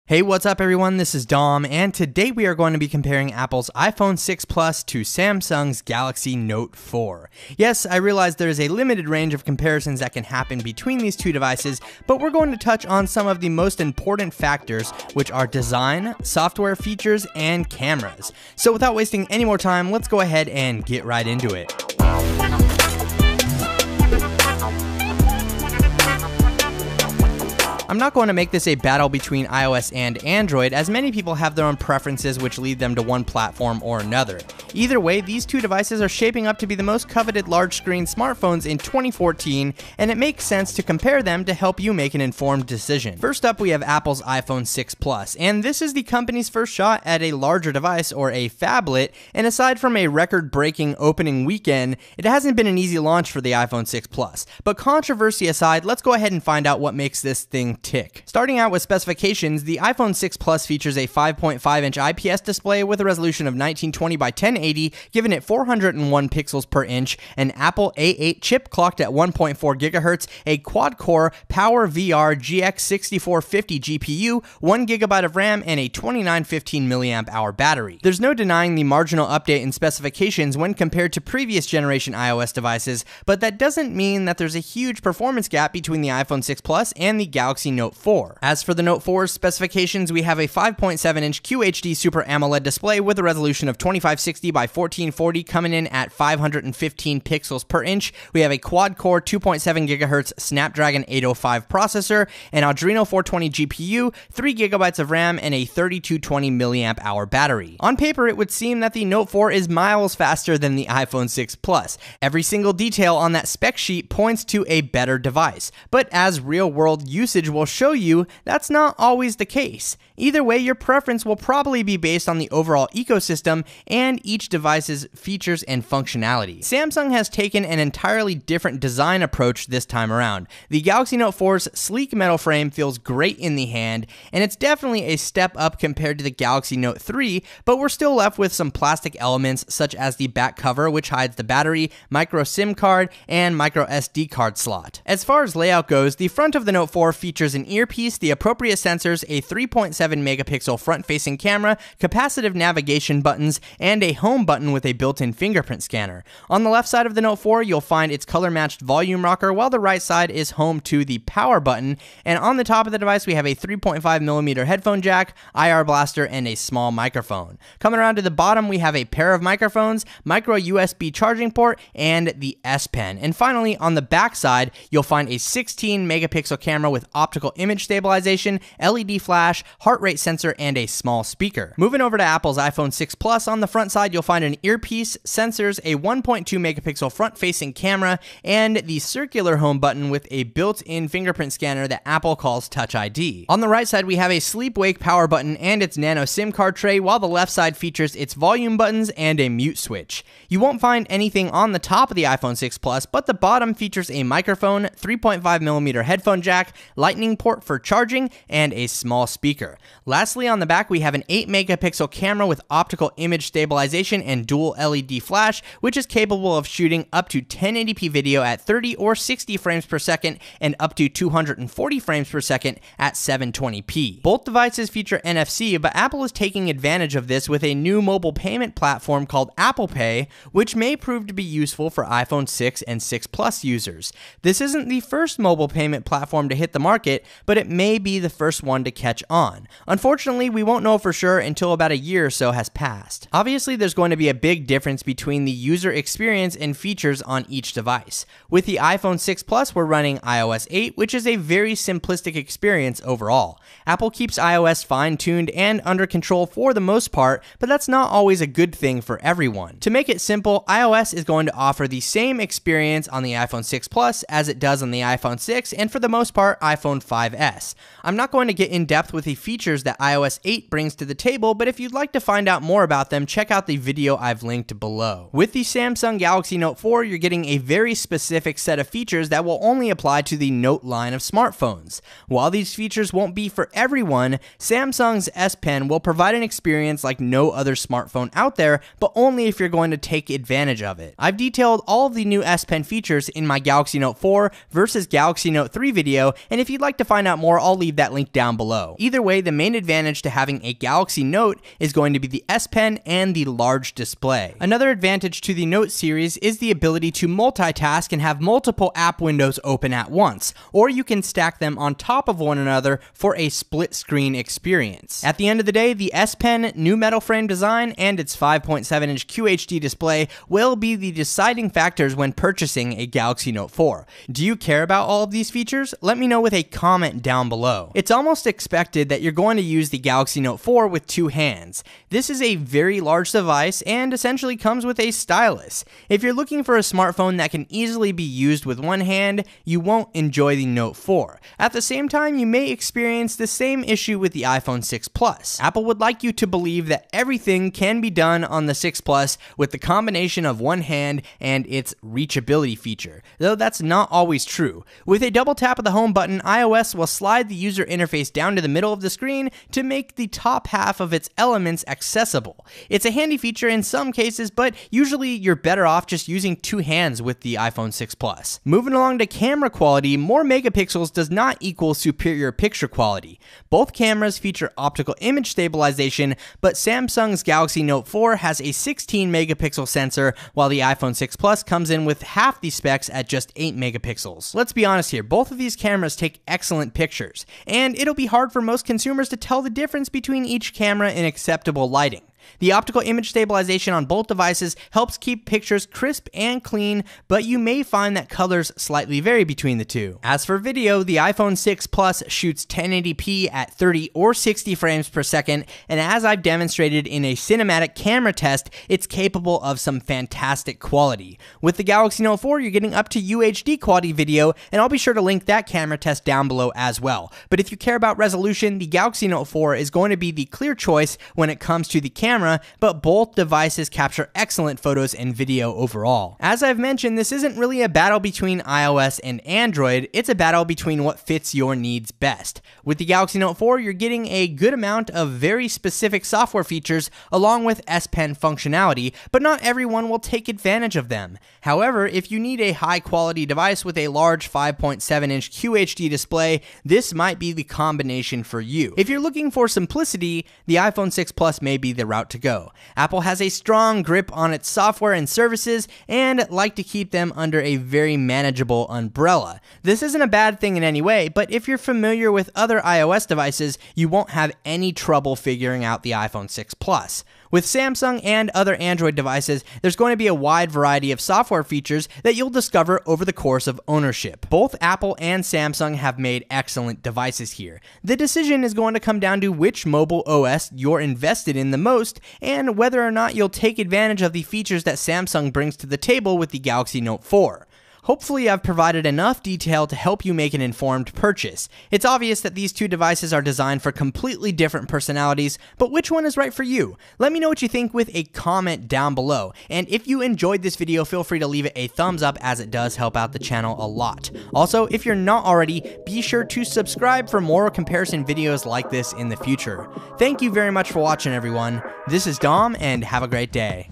Hey, what's up everyone? This is Dom, and today we are going to be comparing Apple's iPhone 6 Plus to Samsung's Galaxy Note 4. Yes, I realize there is a limited range of comparisons that can happen between these two devices, but we're going to touch on some of the most important factors, which are design, software features, and cameras. So without wasting any more time, let's go ahead and get right into it. I'm not going to make this a battle between iOS and Android, as many people have their own preferences which lead them to one platform or another. Either way, these two devices are shaping up to be the most coveted large-screen smartphones in 2014, and it makes sense to compare them to help you make an informed decision. First up, we have Apple's iPhone 6 Plus, and this is the company's first shot at a larger device, or a phablet, and aside from a record-breaking opening weekend, it hasn't been an easy launch for the iPhone 6 Plus. But controversy aside, let's go ahead and find out what makes this thing tick. Starting out with specifications, the iPhone 6 Plus features a 5.5-inch IPS display with a resolution of 1920 by 1080, giving it 401 pixels per inch, an Apple A8 chip clocked at 1.4 GHz, a quad-core PowerVR GX 6450 GPU, 1 GB of RAM, and a 2915 mAh battery. There's no denying the marginal update in specifications when compared to previous generation iOS devices, but that doesn't mean that there's a huge performance gap between the iPhone 6 Plus and the Galaxy Note 4. As for the Note 4's specifications, we have a 5.7-inch QHD Super AMOLED display with a resolution of 2560 by 1440 coming in at 515 pixels per inch. We have a quad-core 2.7 GHz Snapdragon 805 processor, an Adreno 420 GPU, 3 GB of RAM, and a 3220 mAh battery. On paper, it would seem that the Note 4 is miles faster than the iPhone 6 Plus. Every single detail on that spec sheet points to a better device, but as real-world usage will show you, that's not always the case. Either way, your preference will probably be based on the overall ecosystem and each device's features and functionality. Samsung has taken an entirely different design approach this time around. The Galaxy Note 4's sleek metal frame feels great in the hand, and it's definitely a step up compared to the Galaxy Note 3, but we're still left with some plastic elements such as the back cover, which hides the battery, micro SIM card, and micro SD card slot. As far as layout goes, the front of the Note 4 features an earpiece, the appropriate sensors, a 3.7 megapixel front-facing camera, capacitive navigation buttons, and a home button with a built-in fingerprint scanner. On the left side of the Note 4, you'll find its color-matched volume rocker, while the right side is home to the power button, and on the top of the device, we have a 3.5mm headphone jack, IR blaster, and a small microphone. Coming around to the bottom, we have a pair of microphones, micro USB charging port, and the S Pen. And finally, on the back side, you'll find a 16 megapixel camera with optical image stabilization, LED flash, heart rate sensor, and a small speaker. Moving over to Apple's iPhone 6 Plus, on the front side you'll find an earpiece, sensors, a 1.2 megapixel front-facing camera, and the circular home button with a built-in fingerprint scanner that Apple calls Touch ID. On the right side we have a sleep-wake power button and its nano SIM card tray, while the left side features its volume buttons and a mute switch. You won't find anything on the top of the iPhone 6 Plus, but the bottom features a microphone, 3.5mm headphone jack, lightning port for charging, and a small speaker. Lastly, on the back we have an 8 megapixel camera with optical image stabilization and dual LED flash, which is capable of shooting up to 1080p video at 30 or 60 frames per second and up to 240 frames per second at 720p. Both devices feature NFC, but Apple is taking advantage of this with a new mobile payment platform called Apple Pay, which may prove to be useful for iPhone 6 and 6 Plus users. This isn't the first mobile payment platform to hit the market, but it may be the first one to catch on. Unfortunately, we won't know for sure until about a year or so has passed. Obviously, there's going to be a big difference between the user experience and features on each device. With the iPhone 6 Plus, we're running iOS 8, which is a very simplistic experience overall. Apple keeps iOS fine-tuned and under control for the most part, but that's not always a good thing for everyone. To make it simple, iOS is going to offer the same experience on the iPhone 6 Plus as it does on the iPhone 6, and for the most part, iPhone 5S. I'm not going to get in depth with the features that iOS 8 brings to the table, but if you'd like to find out more about them, check out the video I've linked below. With the Samsung Galaxy Note 4, you're getting a very specific set of features that will only apply to the Note line of smartphones. While these features won't be for everyone, Samsung's S Pen will provide an experience like no other smartphone out there, but only if you're going to take advantage of it. I've detailed all of the new S Pen features in my Galaxy Note 4 versus Galaxy Note 3 video, and if you'd like like to find out more, I'll leave that link down below. Either way, the main advantage to having a Galaxy Note is going to be the S Pen and the large display. Another advantage to the Note series is the ability to multitask and have multiple app windows open at once, or you can stack them on top of one another for a split screen experience. At the end of the day, the S Pen new metal frame design and its 5.7-inch QHD display will be the deciding factors when purchasing a Galaxy Note 4. Do you care about all of these features? Let me know with a comment down below. It's almost expected that you're going to use the Galaxy Note 4 with two hands. This is a very large device and essentially comes with a stylus. If you're looking for a smartphone that can easily be used with one hand, you won't enjoy the Note 4. At the same time, you may experience the same issue with the iPhone 6 Plus. Apple would like you to believe that everything can be done on the 6 Plus with the combination of one hand and its reachability feature, though that's not always true. With a double tap of the home button, iOS will slide the user interface down to the middle of the screen to make the top half of its elements accessible. It's a handy feature in some cases, but usually you're better off just using two hands with the iPhone 6 Plus. Moving along to camera quality, more megapixels does not equal superior picture quality. Both cameras feature optical image stabilization, but Samsung's Galaxy Note 4 has a 16 megapixel sensor, while the iPhone 6 Plus comes in with half the specs at just 8 megapixels. Let's be honest here, both of these cameras take excellent pictures, and it'll be hard for most consumers to tell the difference between each camera in acceptable lighting. The optical image stabilization on both devices helps keep pictures crisp and clean, but you may find that colors slightly vary between the two. As for video, the iPhone 6 Plus shoots 1080p at 30 or 60 frames per second, and as I've demonstrated in a cinematic camera test, it's capable of some fantastic quality. With the Galaxy Note 4, you're getting up to UHD quality video, and I'll be sure to link that camera test down below as well. But if you care about resolution, the Galaxy Note 4 is going to be the clear choice when it comes to the camera, but both devices capture excellent photos and video overall. As I've mentioned, this isn't really a battle between iOS and Android, it's a battle between what fits your needs best. With the Galaxy Note 4, you're getting a good amount of very specific software features along with S Pen functionality, but not everyone will take advantage of them. However, if you need a high quality device with a large 5.7-inch QHD display, this might be the combination for you. If you're looking for simplicity, the iPhone 6 Plus may be the route to go. Apple has a strong grip on its software and services and like to keep them under a very manageable umbrella. This isn't a bad thing in any way, but if you're familiar with other iOS devices, you won't have any trouble figuring out the iPhone 6 Plus. With Samsung and other Android devices, there's going to be a wide variety of software features that you'll discover over the course of ownership. Both Apple and Samsung have made excellent devices here. The decision is going to come down to which mobile OS you're invested in the most and whether or not you'll take advantage of the features that Samsung brings to the table with the Galaxy Note 4. Hopefully I've provided enough detail to help you make an informed purchase. It's obvious that these two devices are designed for completely different personalities, but which one is right for you? Let me know what you think with a comment down below. And if you enjoyed this video, feel free to leave it a thumbs up as it does help out the channel a lot. Also, if you're not already, be sure to subscribe for more comparison videos like this in the future. Thank you very much for watching, everyone. This is Dom, and have a great day.